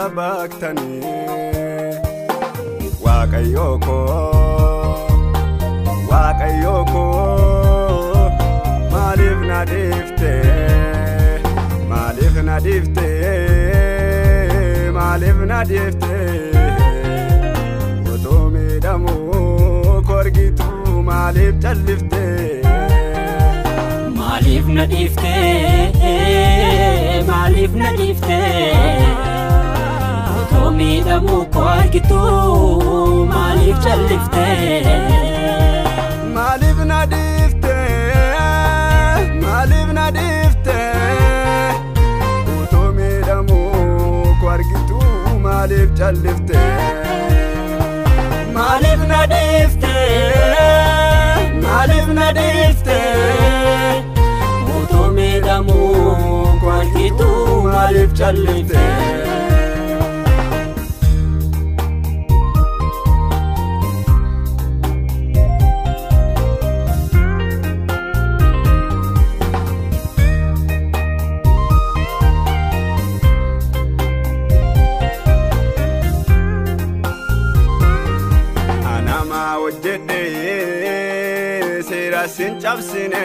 sabaktani Waaqayyoko Malif nadifte Utumi damu korgitu malif chalifte Malif nadifte Utumi damu korgitu malif chalifte Malif nadifte Utumi damu korgitu malif chalifte Malif nadifte Utumi damu korgitu malif chalifte Sin chapsine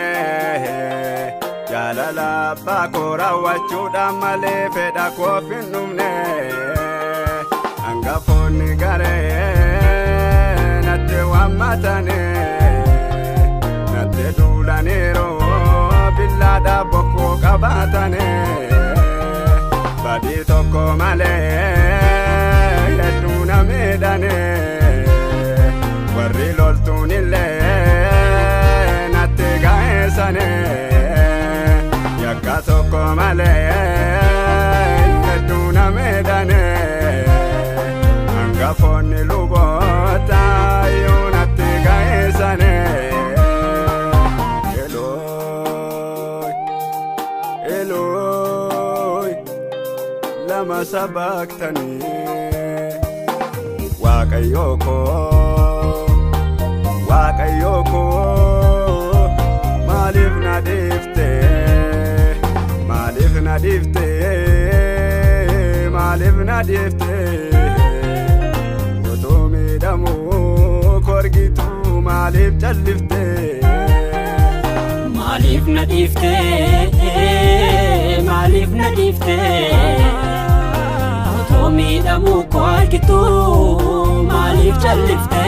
jalala bakora wachuda male feda kofin numne angafoni gare natte wamatane natte dulanero billada bokko kabatane badi tokko male yaduna medane warri loltunille Yakato komale yaduna medane angafoni lubota yonate gaesane Eloi lama sabaktani Waaqayyoko Malif nadifte Utumi damu korgitu malif chalifte Malif nadifte Utumi damu korgitu malif chalifte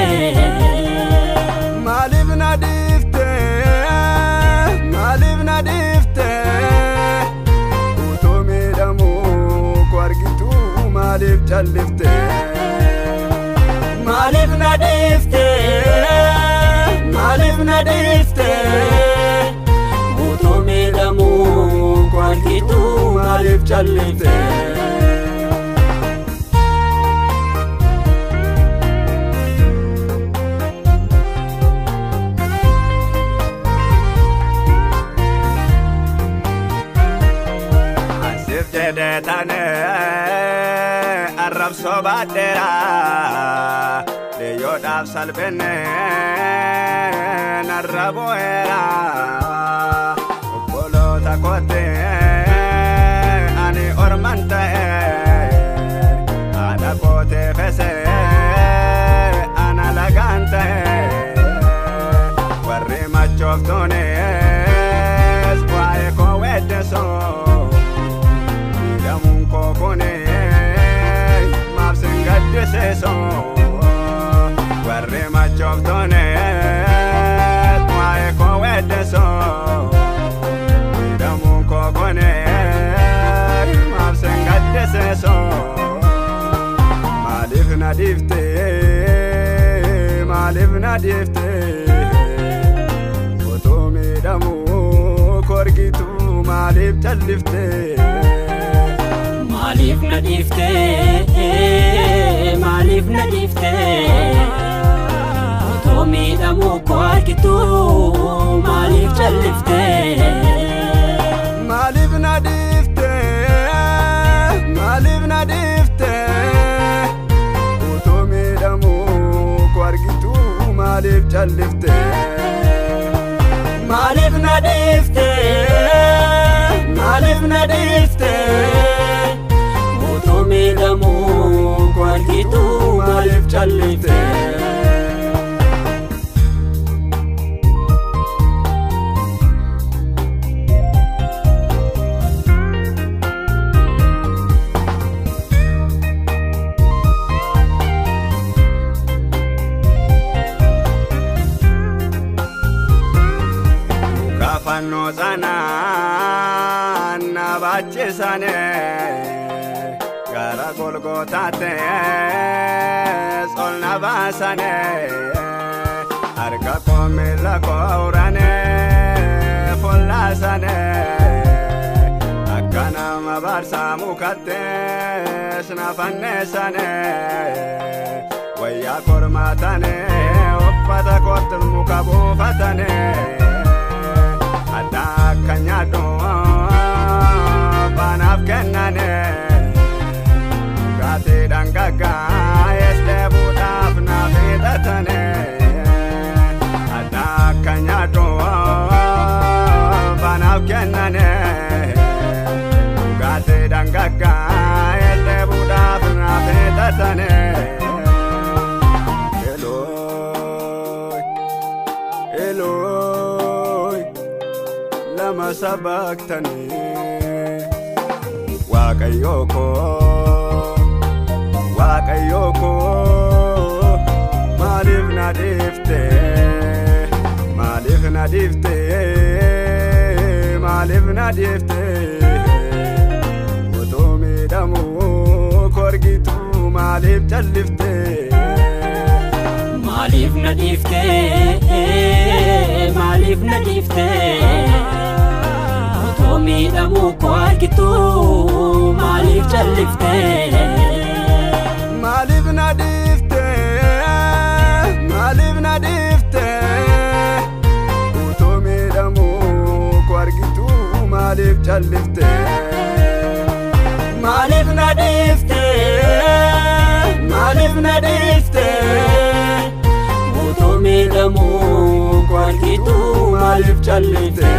Malif nadifte Utumi damu korgitu malif chalifte Malif nadifte Utumi damu korgitu malif chalifte Jedetane Arab sobadera Leyodaf salbene Narraboera Upolo takote Ani ormante Ada kote fese Ana lagante Warri machoftone Squae kowete so Seso warre machoftone twae kowedeso damun kokone mabsengadde seso malif nadifte Utumi damu korgitu malif chalifte Malif nadifte Utumi damu korgitu malif chalifte Malif nadifte Utumi damu korgitu malif chalifte Malif nadifte Utumi damu callifte Fanno zanana bachisane gara golgotate solna basane arka komila korane follasane akana mabarsa mukate snafannesane waya kormatane oppata kotul mukabu fatane Kanyado banaf kenane gate dangaga este budaf na vedatane ada kanyado banaf kenane gate dangaga este budaf na vedatane lama sabaktani wakayoko malif nadifte utomi damu korgitu malif callifte malif nadifte utomi damu korgitu malif callifte malif nadifte utomi damu korgitu malif callifte malif nadifte utomi damu korgitu malif callifte